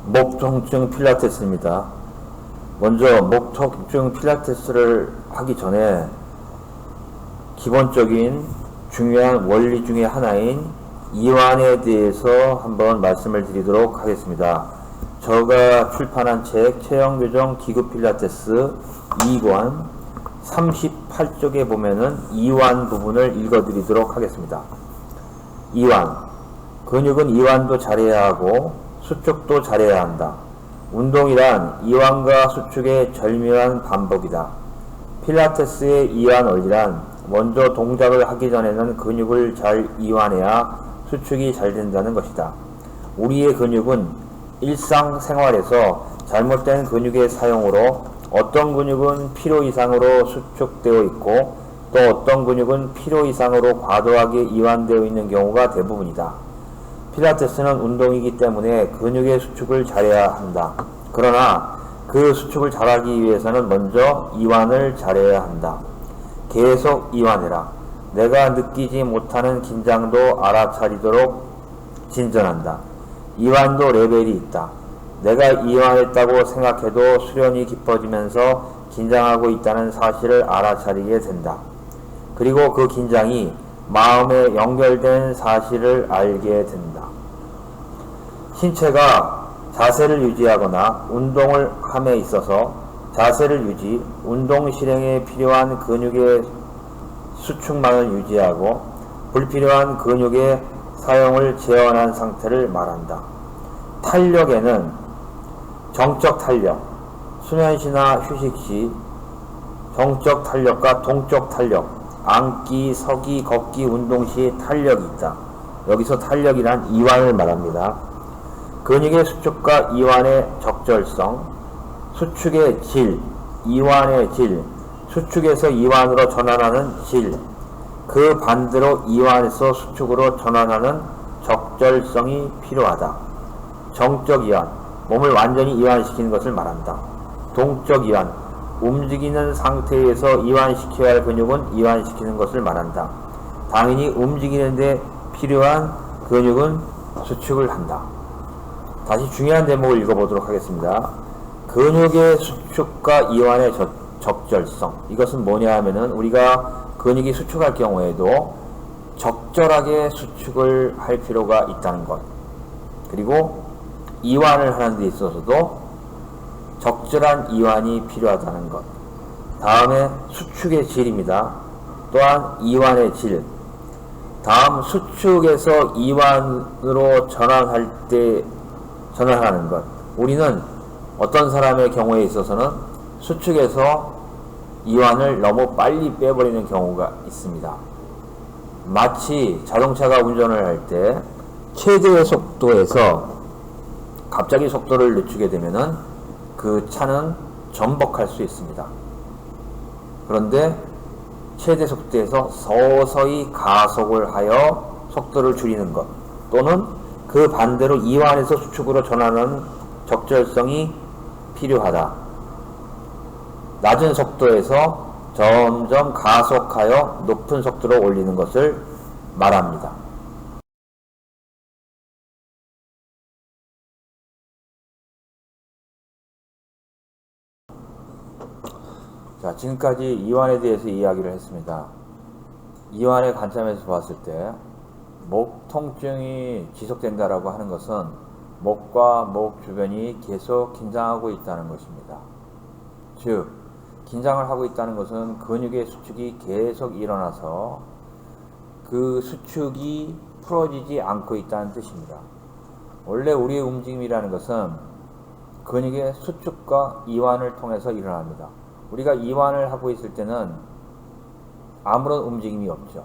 목 통증 필라테스입니다. 먼저 목 통증 필라테스를 하기 전에 기본적인 중요한 원리 중에 하나인 이완에 대해서 한번 말씀을 드리도록 하겠습니다. 제가 출판한 책 체형교정 기구 필라테스 2권 38쪽에 보면은 이완 부분을 읽어드리도록 하겠습니다. 이완, 근육은 이완도 잘해야 하고 수축도 잘해야 한다. 운동이란 이완과 수축의 절묘한 반복이다. 필라테스의 이완 원리란 먼저 동작을 하기 전에는 근육을 잘 이완해야 수축이 잘 된다는 것이다. 우리의 근육은 일상생활에서 잘못된 근육의 사용으로 어떤 근육은 필요 이상으로 수축되어 있고 또 어떤 근육은 필요 이상으로 과도하게 이완되어 있는 경우가 대부분이다. 필라테스는 운동이기 때문에 근육의 수축을 잘해야 한다. 그러나 그 수축을 잘하기 위해서는 먼저 이완을 잘해야 한다. 계속 이완해라. 내가 느끼지 못하는 긴장도 알아차리도록 진전한다. 이완도 레벨이 있다. 내가 이완했다고 생각해도 수련이 깊어지면서 긴장하고 있다는 사실을 알아차리게 된다. 그리고 그 긴장이 마음에 연결된 사실을 알게 된다. 신체가 자세를 유지하거나 운동을 함에 있어서 자세를 유지, 운동 실행에 필요한 근육의 수축만을 유지하고 불필요한 근육의 사용을 제한한 상태를 말한다. 탄력에는 정적 탄력, 수면시나 휴식시 정적 탄력과 동적 탄력, 앉기, 서기, 걷기, 운동 시에 탄력이 있다. 여기서 탄력이란 이완을 말합니다. 근육의 수축과 이완의 적절성, 수축의 질, 이완의 질, 수축에서 이완으로 전환하는 질, 그 반대로 이완에서 수축으로 전환하는 적절성이 필요하다. 정적 이완, 몸을 완전히 이완시키는 것을 말한다. 동적 이완, 움직이는 상태에서 이완시켜야 할 근육은 이완시키는 것을 말한다. 당연히 움직이는데 필요한 근육은 수축을 한다. 다시 중요한 대목을 읽어보도록 하겠습니다. 근육의 수축과 이완의 적절성. 이것은 뭐냐 하면은 우리가 근육이 수축할 경우에도 적절하게 수축을 할 필요가 있다는 것. 그리고 이완을 하는 데 있어서도 적절한 이완이 필요하다는 것. 다음에 수축의 질입니다. 또한 이완의 질. 다음 수축에서 이완으로 전환하는 것. 우리는 어떤 사람의 경우에 있어서는 수축에서 이완을 너무 빨리 빼버리는 경우가 있습니다. 마치 자동차가 운전을 할 때 최대의 속도에서 갑자기 속도를 늦추게 되면은 그 차는 전복할 수 있습니다. 그런데 최대 속도에서 서서히 가속을 하여 속도를 줄이는 것, 또는 그 반대로 이완에서 수축으로 전환하는 적절성이 필요하다. 낮은 속도에서 점점 가속하여 높은 속도로 올리는 것을 말합니다. 자, 지금까지 이완에 대해서 이야기를 했습니다. 이완의 관점에서 봤을 때 목 통증이 지속된다라고 하는 것은 목과 목 주변이 계속 긴장하고 있다는 것입니다. 즉, 긴장을 하고 있다는 것은 근육의 수축이 계속 일어나서 그 수축이 풀어지지 않고 있다는 뜻입니다. 원래 우리의 움직임이라는 것은 근육의 수축과 이완을 통해서 일어납니다. 우리가 이완을 하고 있을 때는 아무런 움직임이 없죠.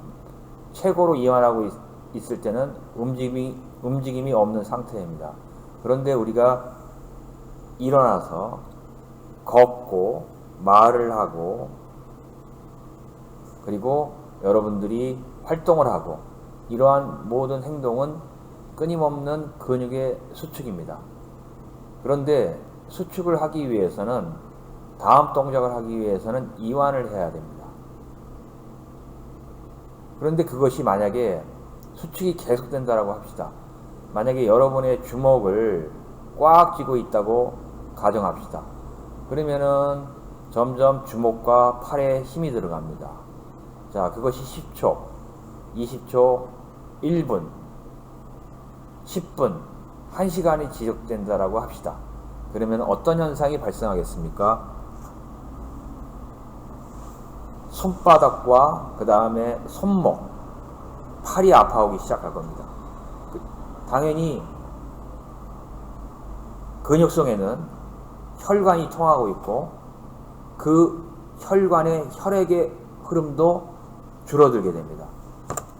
최고로 이완하고 있을 때는 움직임이 없는 상태입니다. 그런데 우리가 일어나서 걷고 말을 하고 그리고 여러분들이 활동을 하고 이러한 모든 행동은 끊임없는 근육의 수축입니다. 그런데 수축을 하기 위해서는 다음 동작을 하기 위해서는 이완을 해야 됩니다. 그런데 그것이 만약에 수축이 계속된다라고 합시다. 만약에 여러분의 주먹을 꽉 쥐고 있다고 가정합시다. 그러면은 점점 주먹과 팔에 힘이 들어갑니다. 자, 그것이 10초, 20초, 1분, 10분, 1시간이 지속된다라고 합시다. 그러면 어떤 현상이 발생하겠습니까? 손바닥과 그 다음에 손목, 팔이 아파오기 시작할 겁니다. 당연히 근육성에는 혈관이 통하고 있고 그 혈관의 혈액의 흐름도 줄어들게 됩니다.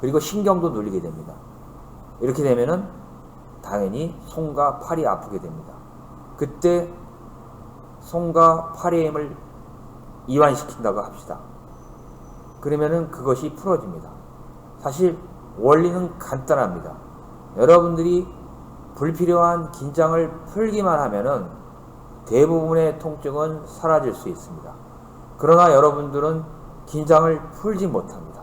그리고 신경도 눌리게 됩니다. 이렇게 되면은 당연히 손과 팔이 아프게 됩니다. 그때 손과 팔의 힘을 이완시킨다고 합시다. 그러면은 그것이 풀어집니다. 사실 원리는 간단합니다. 여러분들이 불필요한 긴장을 풀기만 하면은 대부분의 통증은 사라질 수 있습니다. 그러나 여러분들은 긴장을 풀지 못합니다.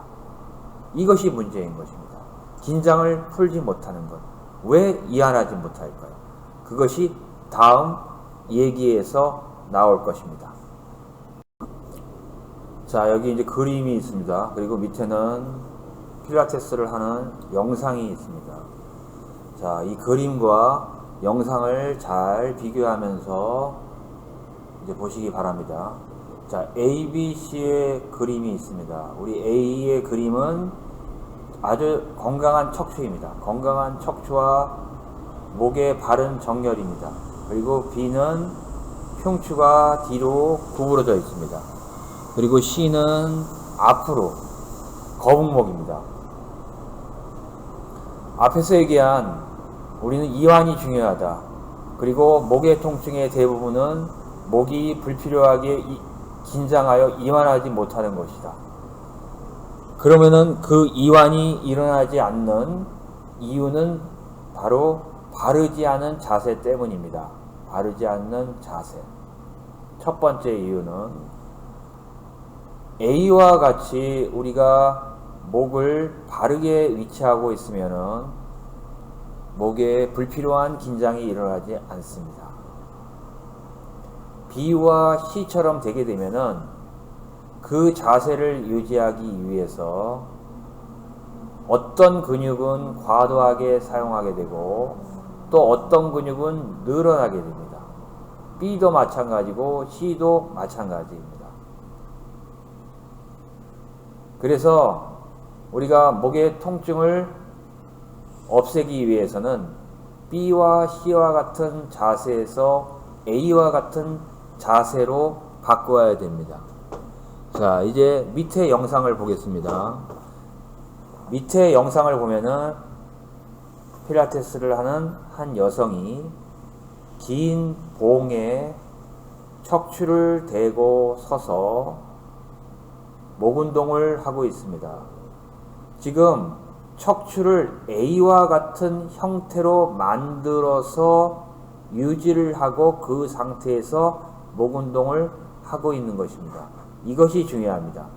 이것이 문제인 것입니다. 긴장을 풀지 못하는 것. 왜 이완하지 못할까요? 그것이 다음 얘기에서 나올 것입니다. 자, 여기 이제 그림이 있습니다. 그리고 밑에는 필라테스를 하는 영상이 있습니다. 자, 이 그림과 영상을 잘 비교하면서 이제 보시기 바랍니다. 자, ABC의 그림이 있습니다. 우리 A의 그림은 아주 건강한 척추입니다. 건강한 척추와 목의 바른 정렬입니다. 그리고 B는 흉추가 뒤로 구부러져 있습니다. 그리고 C는 앞으로 거북목입니다. 앞에서 얘기한 우리는 이완이 중요하다. 그리고 목의 통증의 대부분은 목이 불필요하게 긴장하여 이완하지 못하는 것이다. 그러면은 그 이완이 일어나지 않는 이유는 바로 바르지 않은 자세 때문입니다. 바르지 않는 자세. 첫 번째 이유는 A와 같이 우리가 목을 바르게 위치하고 있으면은 목에 불필요한 긴장이 일어나지 않습니다. B와 C처럼 되게 되면은 그 자세를 유지하기 위해서 어떤 근육은 과도하게 사용하게 되고 또 어떤 근육은 늘어나게 됩니다. B도 마찬가지고 C도 마찬가지입니다. 그래서 우리가 목의 통증을 없애기 위해서는 B와 C와 같은 자세에서 A와 같은 자세로 바꿔야 됩니다. 자, 이제 밑에 영상을 보겠습니다. 밑에 영상을 보면은 필라테스를 하는 한 여성이 긴 봉에 척추를 대고 서서 목 운동을 하고 있습니다. 지금 척추를 A와 같은 형태로 만들어서 유지를 하고 그 상태에서 목 운동을 하고 있는 것입니다. 이것이 중요합니다.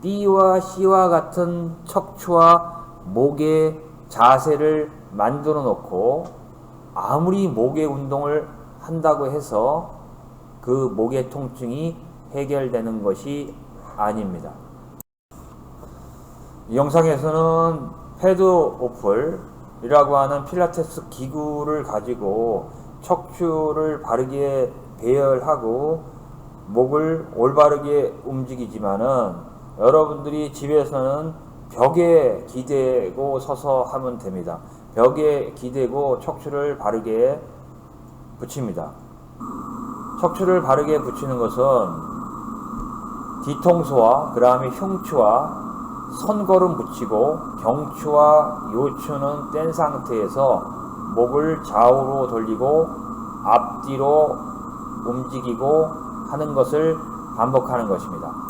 B와 C와 같은 척추와 목의 자세를 만들어 놓고 아무리 목의 운동을 한다고 해서 그 목의 통증이 해결되는 것이 아닙니다. 이 영상에서는 패드오플이라고 하는 필라테스 기구를 가지고 척추를 바르게 배열하고 목을 올바르게 움직이지만은 여러분들이 집에서는 벽에 기대고 서서 하면 됩니다. 벽에 기대고 척추를 바르게 붙입니다. 척추를 바르게 붙이는 것은 뒤통수와 그 다음에 흉추와 선걸음 붙이고 경추와 요추는 뗀 상태에서 목을 좌우로 돌리고 앞뒤로 움직이고 하는 것을 반복하는 것입니다.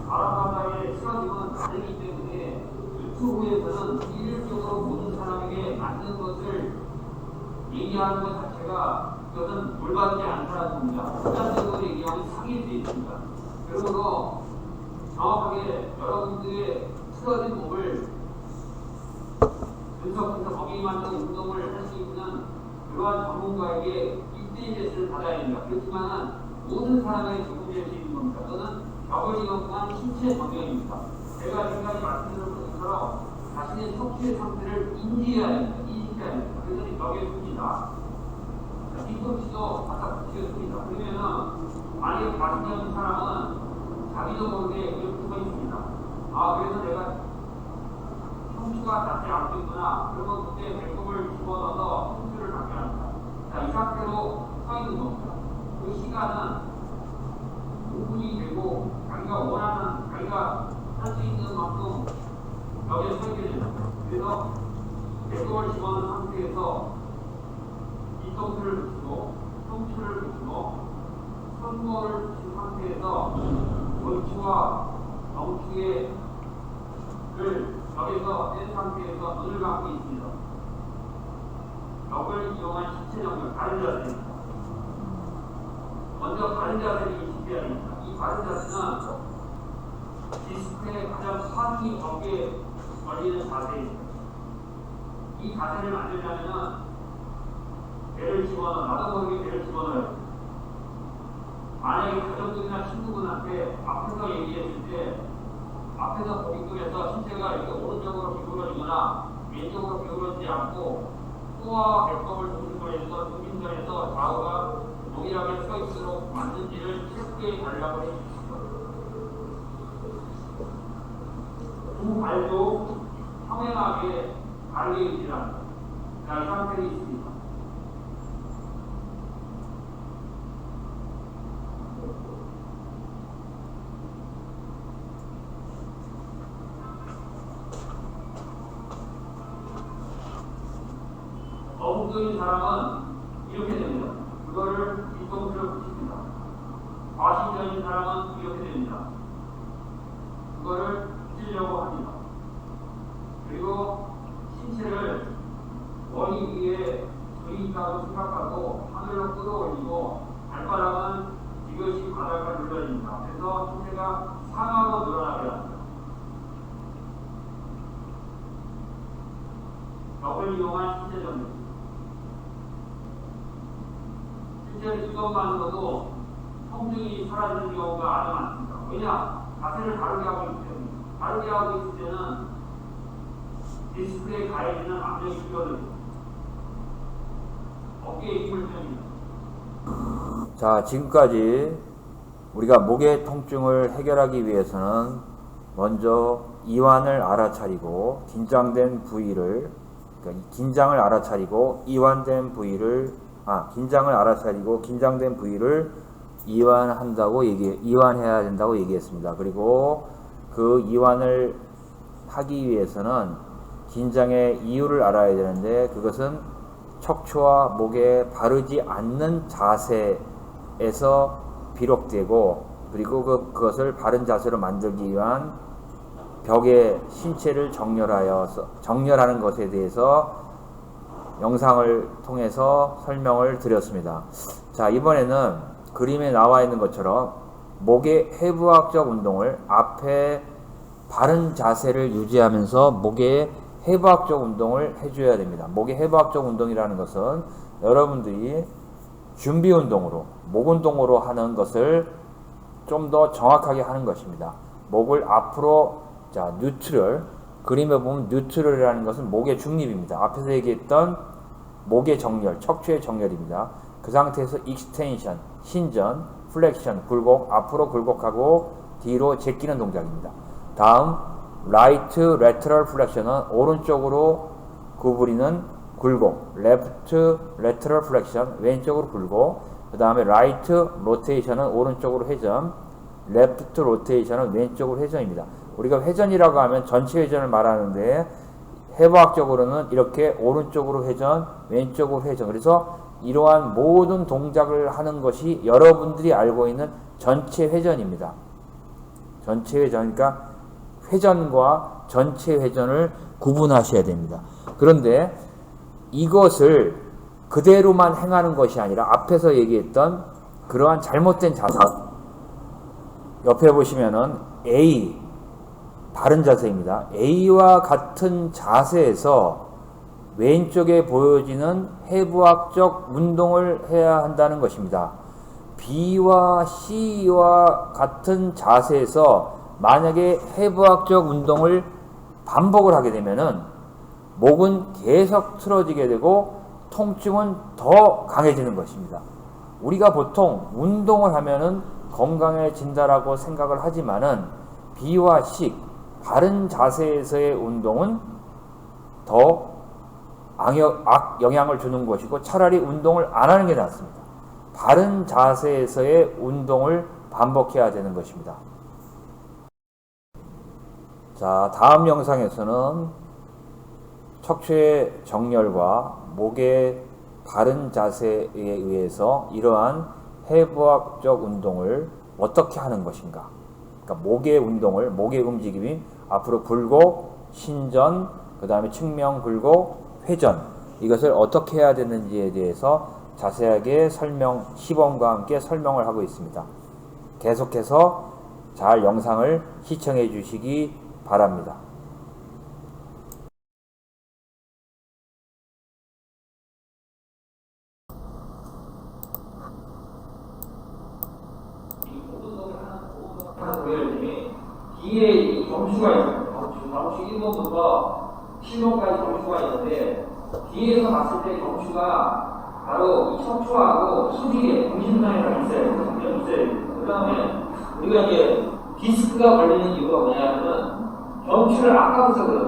바람바다의 시각임은 다르기 때문에 유튜브에서는 일률적으로 모든 사람에게 맞는 것을 얘기하는 것 자체가 그것은 올바르지 않다는 겁니다. 극단적으로 얘기하면 사기일 수 있습니다. 그러므로 정확하게 여러분들의 틀어진 몸을 분석해서 거기에 맞는 운동을 할 수 있는 그러한 전문가에게 1대1 레슨을 받아야 됩니다. 그렇지만 모든 사람에게 적용될 수 있는 겁니다. 또는 벽을 이용한 신체 정형입니다. 제가 지금까지 말씀드린 것처럼 자신의 척추의 상태를 인지해야 됩니다. 인식해야 됩니다. 그래서 이 벽에 씁니다. 뒤꿈치도 바닥 붙이겠습니다. 그러면은 만약에 자신이 없는 사람은 자기도 모르게 이렇게 서 있습니다. 아, 그래서 내가 척추가 닿지 않고 있구나. 그러면 그때 배꼽을 집어넣어서 척추를 닿게 합니다. 자, 이 상태로 서 있는 겁니다. 그 시간은 5분이 되고 자기가 원하는, 자기가 할 수 있는 만큼 벽에 서 있게 됩니다. 그래서 배꼽을 집어넣은 상태에서 뒤통수를 붙이고 척추를 붙이고 손목을 붙인 상태에서 골추와 엉추를 벽에서 뗀 상태에서 눈을 감고 있습니다. 벽을 이용한 신체 정렬, 바른 자세입니다. 먼저 바른 자세를 인식해야 됩니다. 이 바른 자세는 디스크의 가장 상위 벽에 걸리는 자세입니다. 이 자세를 만들려면 배를 집어넣어, 나도 모르게 배를 집어넣어야 됩니다. 만약에 가족들이나 친구분한테 앞에서 얘기했을 때 앞에서 보기급에서 신체가 이렇게 오른쪽으로 기울어지거나 왼쪽으로 기울어지지 않고 코와 배꼽을 중심선에서 좌우가 동일하게 서 있도록 맞는지를 체크해 달라고 해주십시오. 두 발도 평행하게 바르게 유지합니다. 자, 이 상태에 있습니다. 어묵적인 사람은 이렇게 됩니다. 그거를 뒤통수를 붙입니다. 과신적인 사람은 이렇게 됩니다. 그거를 붙이려고 합니다. 그리고 신체를 머리 위에 들이있다고 생각하고 하늘로 끌어올리고 발바닥은 이것이 바닥을 눌러줍니다. 그래서 신체가 상하로 늘어나게 합니다. 벽을 이용한 신체 정리. 신체를 주동하는 것도 통증이 사라지는 경우가 아주 많습니다. 왜냐? 자세를 바르게 하고 있기 때문에. 바르게 하고 있을 때는 디스크에 가해지는 압력이 줄어듭니다. 어깨에 힘을 뺍니다. 자, 지금까지 우리가 목의 통증을 해결하기 위해서는 먼저 이완을 알아차리고 긴장된 부위를, 그러니까 긴장을 알아차리고 이완된 부위를, 긴장을 알아차리고 긴장된 부위를 이완해야 된다고 얘기했습니다. 그리고 그 이완을 하기 위해서는 긴장의 이유를 알아야 되는데, 그것은 척추와 목에 바르지 않는 자세에서 비롯되고, 그리고 그것을 바른 자세로 만들기 위한 벽의 신체를 정렬하는 것에 대해서 영상을 통해서 설명을 드렸습니다. 자, 이번에는 그림에 나와 있는 것처럼 목의 해부학적 운동을, 앞에 바른 자세를 유지하면서 목의 해부학적 운동을 해줘야 됩니다. 목의 해부학적 운동이라는 것은 여러분들이 준비 운동으로, 목 운동으로 하는 것을 좀 더 정확하게 하는 것입니다. 목을 앞으로, 자, 뉴트럴, 그림에 보면 뉴트럴이라는 것은 목의 중립입니다. 앞에서 얘기했던 목의 정렬, 척추의 정렬입니다. 그 상태에서 익스텐션, 신전, 플렉션, 굴곡, 앞으로 굴곡하고 뒤로 제끼는 동작입니다. 다음 라이트 레터럴 플렉션은 오른쪽으로 구부리는 굴곡, 레프트 레터럴 플렉션, 왼쪽으로 굴곡, 그 다음에 라이트 로테이션은 오른쪽으로 회전, 레프트 로테이션은 왼쪽으로 회전입니다. 우리가 회전이라고 하면 전체 회전을 말하는데, 해부학적으로는 이렇게 오른쪽으로 회전, 왼쪽으로 회전. 그래서 이러한 모든 동작을 하는 것이 여러분들이 알고 있는 전체 회전입니다. 전체 회전, 그러니까 회전과 전체 회전을 구분하셔야 됩니다. 그런데 이것을 그대로만 행하는 것이 아니라 앞에서 얘기했던 그러한 잘못된 자세, 옆에 보시면은 A, 바른 자세입니다. A와 같은 자세에서 왼쪽에 보여지는 해부학적 운동을 해야 한다는 것입니다. B와 C와 같은 자세에서 만약에 해부학적 운동을 반복을 하게 되면은 목은 계속 틀어지게 되고 통증은 더 강해지는 것입니다. 우리가 보통 운동을 하면은 건강해진다라고 생각을 하지만은 B와 C, 바른 자세에서의 운동은 더 악영향을 주는 것이고 차라리 운동을 안 하는 게 낫습니다. 바른 자세에서의 운동을 반복해야 되는 것입니다. 자, 다음 영상에서는 척추의 정렬과 목의 바른 자세에 의해서 이러한 해부학적 운동을 어떻게 하는 것인가, 그러니까 목의 운동을, 목의 움직임이 앞으로 굴곡, 신전, 그 다음에 측면 굴곡, 회전, 이것을 어떻게 해야 되는지에 대해서 자세하게 시범과 함께 설명을 하고 있습니다. 계속해서 잘 영상을 시청해 주시기 바랍니다. 뒤에 이 경추가 있어요. 경추 1번부터 7번까지 경추가 있는데 뒤에서 봤을 때 경추가 바로 이 척추하고 수직에 중심선에가 있어요. 그 다음에 우리가 이제 디스크가 걸리는 이유가 뭐냐면은 경추를 압박해서 그래요.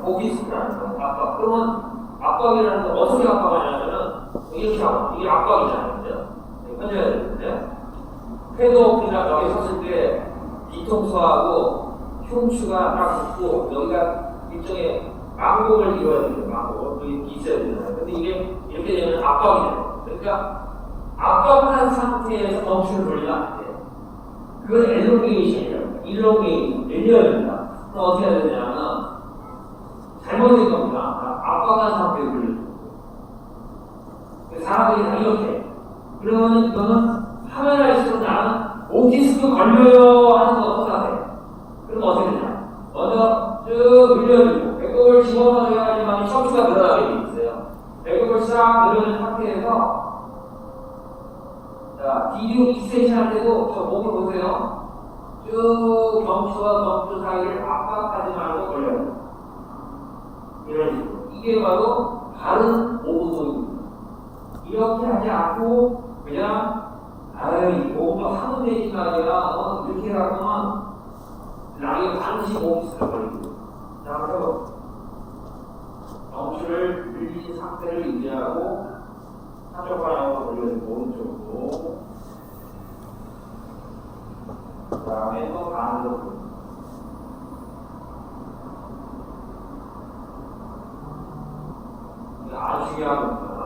고디스크라는 거. 압박. 그러면 압박이라는 건 어떻게 압박하냐면은 이렇게 하고 이게 압박이잖아요. 그죠? 현재가 되는데 궤도 그냥 여기 섰을 때 뒤통수하고 흉추가 딱 붙고 여기가 일종의 망곡을 이루어야 돼요. 망곡을 있어야 되잖아요. 근데 이게 이렇게 되면 압박이 돼요. 그러니까 압박한 상태에서 경추를 돌리면 안 돼요. 그건 엘롱게이션이라고. 일롱게이션, 늘려야 됩니다. 그럼 어떻게 해야 되냐면 잘못된 겁니다. 압박한 상태에 돌리죠. 사람들이 다 이렇게. 그러면 이거는 하면 할수록 나는 오디스크 걸려요 하는 거 똑같아요. 그럼 어떻게 되냐? 먼저 쭉 늘려주고 배꼽을 집어넣어야지만 척추가 들어가게 돼 있어요. 배꼽을 싹 늘려준 상태에서 자, 뒤로 2cm 할 때도 저 목을 보세요. 쭉 경추와 경추 사이를 압박하지 말고 걸려요. 이런 식으로. 이게 바로 바른 오분동입니다. 이렇게 하지 않고 그냥 몸도 하면 되지 말이야. 이렇게 하면 나이 반드시 몸이 쓰러버리고. 자, 그래서 경추를 늘린 상태를 유지하고 한쪽 방향으로 돌려주고 오른쪽으로. 그 다음에 또 반대로. 이게 아주 중요한 겁니다.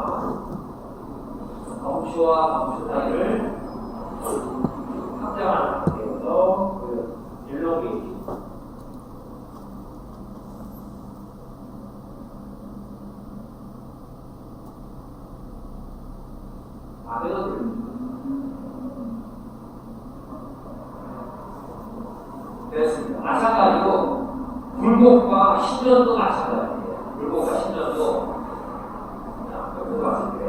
경추와 경추 사이를 확장하는 상태에서 일롱게이션. 됐습니다. 마찬가지로 굴곡과 신전도 마찬가지예요. 굴곡과 신전도 여기 봤을 때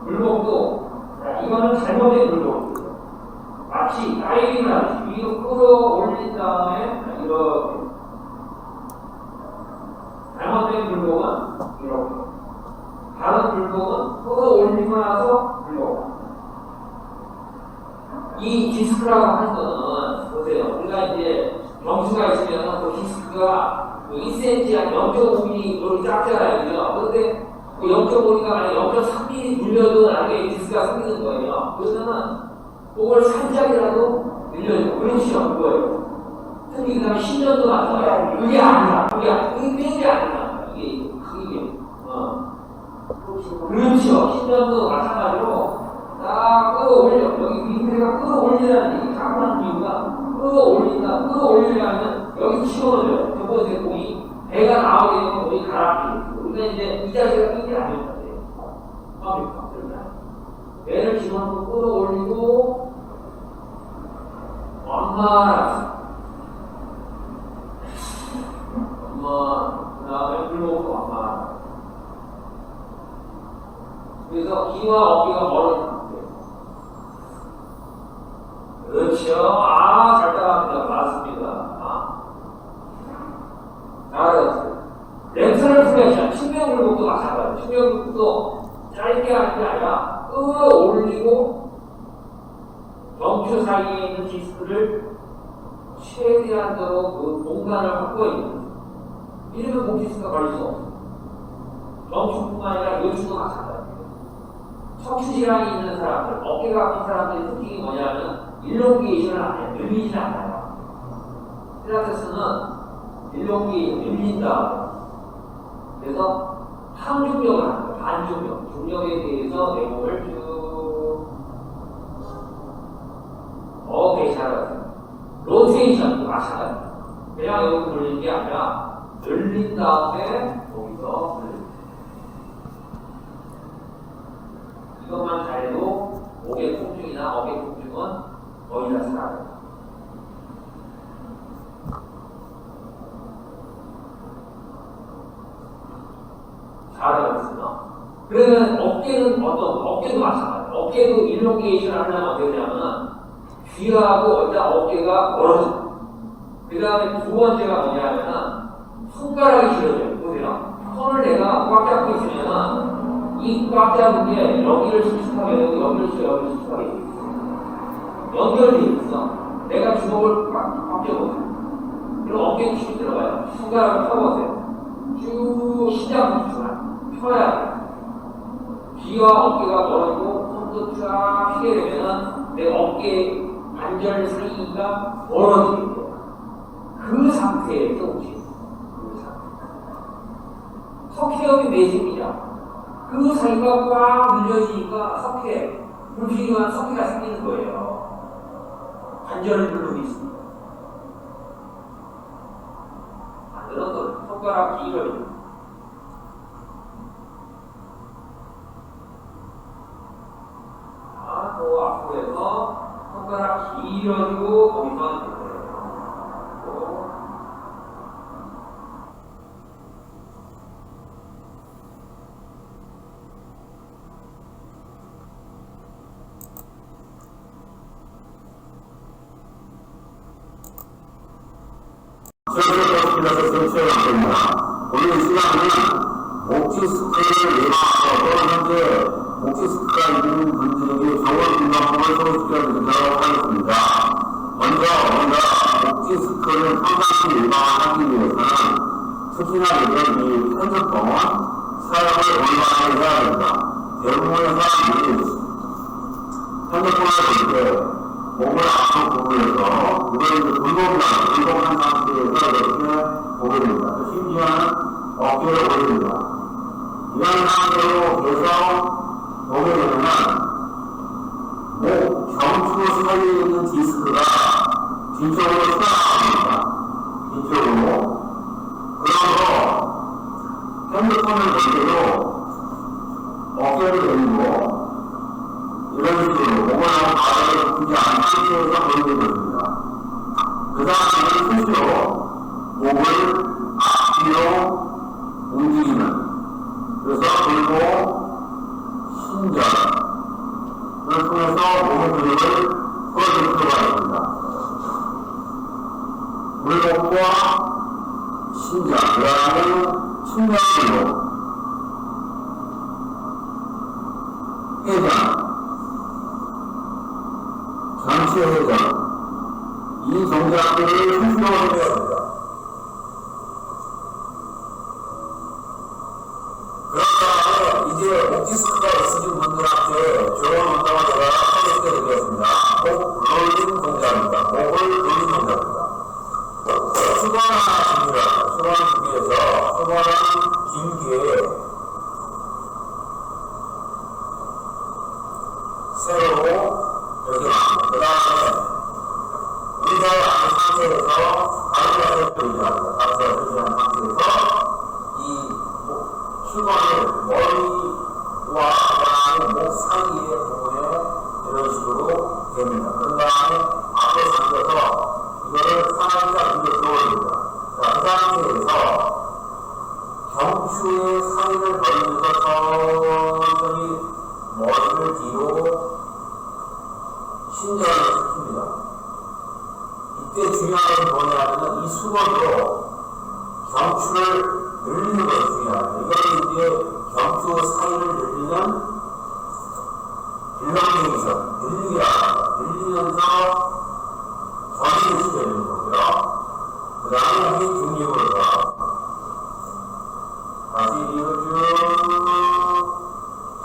굴곡도 이거는 잘못된 굴곡이에요. 마치 다이빙을 하듯이 위로 끌어올린 다음에 이렇게. 잘못된 굴곡은 이렇게. 다른 굴곡은 끌어올리고 나서 굴곡. 이 디스크라고 하는 거는 보세요. 우리가 이제 경추가 있으면 그 디스크가 1cm, 0.5mm 그렇게 작잖아요. 그런데 그 0.5mm가 만약 0.3mm 눌려도 나중에 디스크가 생기는 거예요. 그러면은 그걸 살짝이라도 늘려주고. 그렇죠. 그거예요. 특히 그 다음에 신전도 마찬가지예요. 그게 아니야. 그게 아니야. 이게. 그렇죠. 신전도 마찬가지로 딱 끌어올려. 여기 밑에가 끌어올리라는 얘기. 자꾸 하는 이유가 끌어올리려면 여기 집어넣어요. 두 번째 공이 배가 나오게 되면 공이 가라앉게. 우리가 이제 이 자세가 굉장히 안 좋다. 그러니까. 배를 집어넣고 끌어올리고 엄마, 그 다음에 불러오고 엄마. 그래서 귀와 어깨가 멀어진 상태. 그렇죠. 아, 잘 따라합니다. 맞습니다. 잘하셨어요. 렌트를 풀려서 측면굴복도 마찬가지예요. 측면굴복도 짧게 하는 게 아니라 끌어올리고 경추 사이에 있는 디스크를 최대한도로 그 공간을 확보해야 됩니다. 이러면 목디스크가 걸릴 수 없어요. 경추뿐만 아니라 요추도 마찬가지예요. 척추 질환이 있는 사람들, 어깨가 아픈 사람들의 특징이 뭐냐면 일롱게이션을 안 해요. 밀리지는 않아요. 필라테스는 일롱게이션, 밀린다. 그래서 항중력을 하는 거예요. 반중력. 중력에 대해서 내 몸을 쭉. 오케이, 잘하세요. 로테이션도 마찬가지입니다. 그냥 여기 돌리는 게 아니라 늘린 다음에 거기서 돌립니다. 이것만 잘해도 목의 통증이나 어깨 통증은 거의 다 사라져요. 잘하셨습니다. 그러면 어깨는 어깨도 마찬가지예요. 어깨도 일롱게이션을 하려면 어떻게 되냐면 귀하고 일단 어깨가 멀어집니다. 그 다음에 두 번째가 뭐냐면은 손가락이 길어져요. 보세요. 손을 내가 꽉 잡고 있으면은 이 꽉 잡은 게 여기를 수축하게 되고 여기를 수축하게 되고 연결되어 있어. 내가 주먹을 꽉 쥐어보세요. 그럼 어깨에 힘이 들어가요. 손가락을 펴보세요. 쭉 시작 펴야 돼요. 귀와 어깨가 멀어지고 손도 쫙 펴게 되면은 내 어깨 관절 사이가 멀어지게 돼요. 그 상태에서 오시죠. 그 상태. 석회염이 매집이냐? 그 사이가 꽉 눌려지니까 석회, 불필요한 석회가 생기는 거예요. 관절을 누르고 있습니다. 만드는 거 손가락 길어요. 자, 또 앞으로 해서 손가락 길어지고 거기서 하는 거예요. 오늘 시간은 옥지스크를 예방하고 현재 옥지스크가 있는 분들에게 좋은 건강법을 소개시켜드리도록 하겠습니다. 먼저 우리가 옥지스크를 평상시 예방하기 위해서는 특히나 이 핸드폰 사용을 올바르게 해야 됩니다. 대부분의 사람들이 핸드폰을 볼 때 몸을 아픈 부분에서 이걸 불복한 상태에서 이렇게 보게 됩니다. 심지어는 어깨를 올립니다. 이런 상태로 계속 보게 되면 목 경추 사이에 있는 디스크가 뒤쪽으로 튀어나갑니다. 뒤쪽으로. 그러므로 핸드폰을 볼 때도 어깨를 올리고 이런 식으로 몸을 너무 바닥에 붙지 않은 상태에서 보이게 됩니다. 그 다음에는 스스로 몸을 앞뒤로 움직이는, 그래서 그리고 신전을 통해서 몸의 근육을 풀어줄 필요가 있습니다. 물목과 신전, 그 다음에 측면근육, 회전, 전체 회전, 이 동작들을 스스로 해야 됩니다. 그런 다음에 이제 옥디스크가 있으신 분들한테 좋은 운동을 제가 소개시켜드리겠습니다. 목 롤링 동작입니다. 목을 돌리는 동작입니다. 수건 하나 준비합니다. 수건 준비해서 수건은 길게 세로로 이렇게 납니다. 그 다음에 의자에 앉은 상태에서 다른 자세를 유지합니다. 다른 자세를 유지한 상태에서 이 수건을 머리와 그다음에 목 사이의 부분에 이런 식으로 됩니다. 그 다음에 앞에 당겨서 이거를 살짝 위로 들어올립니다. 자, 그 상태에서 경추의 사이를 벌리면서 천천히 머리를 뒤로 신전을 시킵니다. 이때 중요한 건 뭐냐면 이 수건으로 경추를 늘리는 것이 중요합니다. 이거는 이제 경추 사이를 늘리는 일렁쟁이죠. 늘리기라고 합니다. 늘리면서 전이를 시켜주는 거고요. 그 다음에 이 중립으로 가. 다시 이를 쭉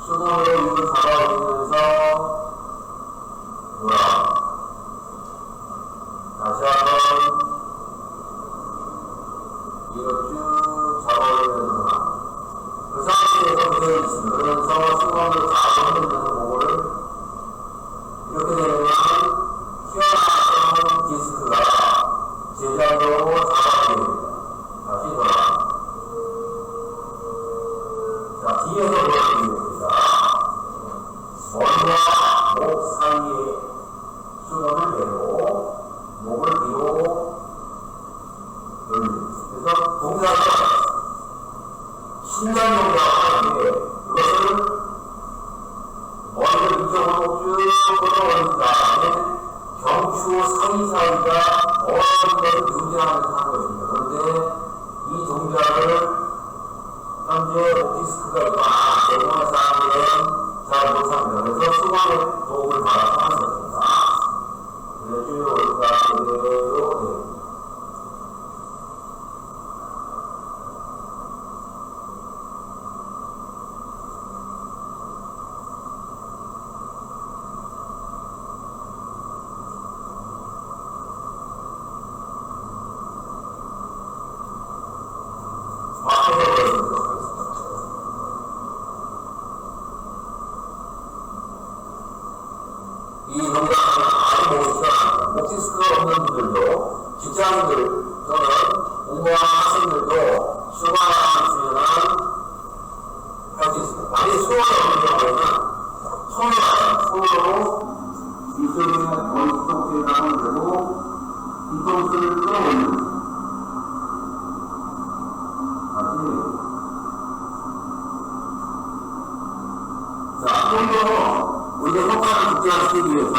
수건으로 입을 잡아올리면서 돌아. 다시 한번 이를 쭉 잡아올리면서 그 상태에서 그대로 있습니다. 그러면서 수건으로 다 흔들면서 목을 이렇게 되면 튀어나왔던 디스크가 제자리로 잡아지게 됩니다. 다시 돌아. 자, 뒤에서 보여드리겠습니다. 머리와 목 사이에 수건을 대고 목을 뒤로 돌립니다. 그래서 동작은 신장 동작을 하는데 그것을 머리를 이쪽으로 쭉 끌어올린 다음에 경추 사이사이가 어떤 것을 유지하면서 하는 것입니다. 그런데 이 동작을 현재 오피스크가 있거나 대부분의 사람들은 잘 못합니다. 그래서 수건의 도움을 받아서 하는 것입니다. 그래서 쭉 올라가 그대로 이 동작은 아주 보기 시작합니다. 목디스크가 없는 분들도, 직장인들 또는 공부하는 학생들도 수강을 주면 할 수 있습니다. 만약에 수강이 없는 경우에는 손으로 이쪽에 머리 뒤통수에 나가면 되고 뒤통수를 끌어올립니다. 자, 좀더 우리가 효과를 극대화시키기 위해서는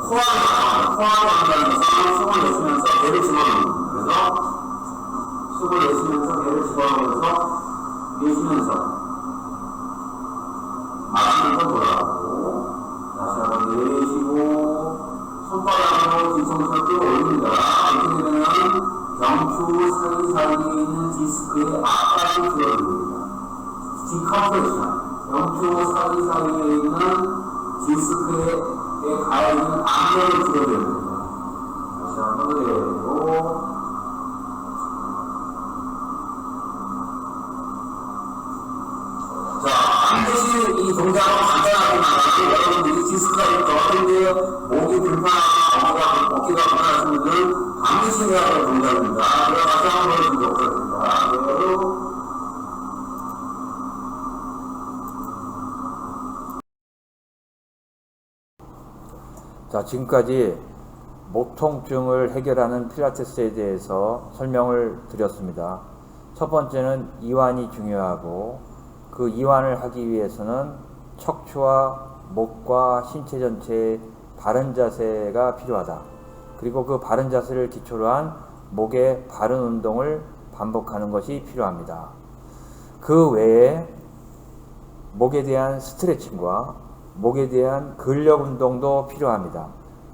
코안을 한다는 것은 숨을 내쉬면서 배를 집어넣습니다. 그래서 숨을 내쉬면서 배를 집어넣으면서 내쉬면서 마시면서 돌아가고 다시 한번 내쉬고 손바닥으로 뒤통수를 끌어올립니다. 이렇게 되면 경추 사이사이에 있는 디스크의 앞까지 들어줍니다. 디컴프레션. 경추 사이사이에 있는 디스크에 가해있는 안면을 줄여줘야 됩니다. 다시 한번 그대로. 자, 반드시 이 동작은 간단하지만 여러분들이 디스크가 있던데 목이 불편하고 어깨가 불편하신 분들은 반드시 해야 할 동작입니다. 제가 다시 한번 보여드리도록 하겠습니다. 그대로. 자, 지금까지 목 통증을 해결하는 필라테스에 대해서 설명을 드렸습니다. 첫 번째는 이완이 중요하고 그 이완을 하기 위해서는 척추와 목과 신체 전체의 바른 자세가 필요하다. 그리고 그 바른 자세를 기초로 한 목의 바른 운동을 반복하는 것이 필요합니다. 그 외에 목에 대한 스트레칭과 목에 대한 근력 운동도 필요합니다.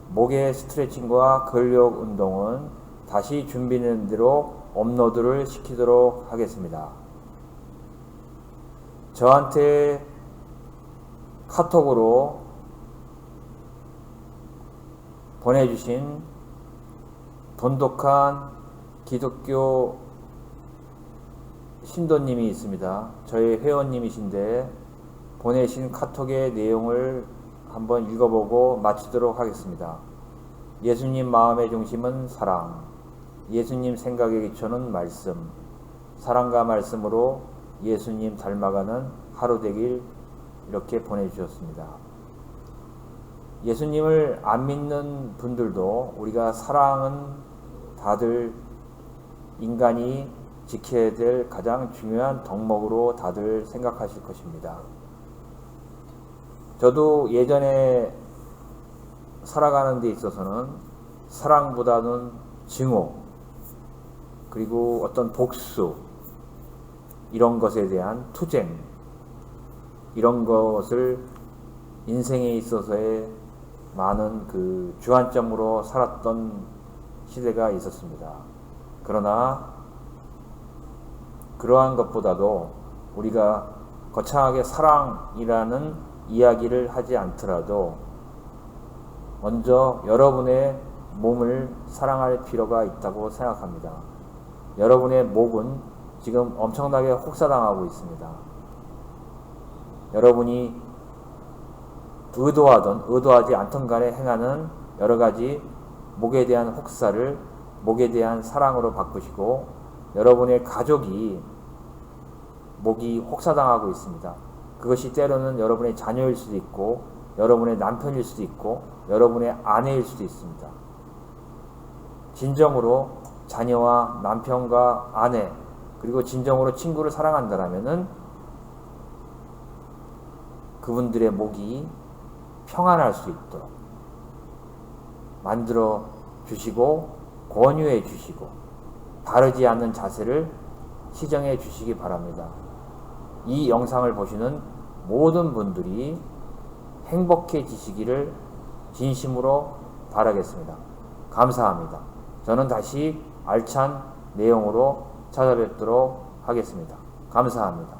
목의 스트레칭과 근력 운동은 다시 준비된 대로 업로드를 시키도록 하겠습니다. 저한테 카톡으로 보내주신 돈독한 기독교 신도님이 있습니다. 저희 회원님이신데 보내신 카톡의 내용을 한번 읽어보고 마치도록 하겠습니다. 예수님 마음의 중심은 사랑, 예수님 생각의 기초는 말씀, 사랑과 말씀으로 예수님 닮아가는 하루 되길, 이렇게 보내주셨습니다. 예수님을 안 믿는 분들도 우리가 사랑은 다들 인간이 지켜야 될 가장 중요한 덕목으로 다들 생각하실 것입니다. 저도 예전에 살아가는 데 있어서는 사랑보다는 증오, 그리고 어떤 복수, 이런 것에 대한 투쟁, 이런 것을 인생에 있어서의 많은 그 주안점으로 살았던 시대가 있었습니다. 그러나 그러한 것보다도 우리가 거창하게 사랑이라는 이야기를 하지 않더라도 먼저 여러분의 몸을 사랑할 필요가 있다고 생각합니다. 여러분의 목은 지금 엄청나게 혹사당하고 있습니다. 여러분이 의도하든 의도하지 않던 간에 행하는 여러 가지 목에 대한 혹사를 목에 대한 사랑으로 바꾸시고, 여러분의 가족이 목이 혹사당하고 있습니다. 그것이 때로는 여러분의 자녀일 수도 있고, 여러분의 남편일 수도 있고, 여러분의 아내일 수도 있습니다. 진정으로 자녀와 남편과 아내, 그리고 진정으로 친구를 사랑한다면은 그분들의 목이 평안할 수 있도록 만들어 주시고 권유해 주시고 바르지 않는 자세를 시정해 주시기 바랍니다. 이 영상을 보시는 모든 분들이 행복해지시기를 진심으로 바라겠습니다. 감사합니다. 저는 다시 알찬 내용으로 찾아뵙도록 하겠습니다. 감사합니다.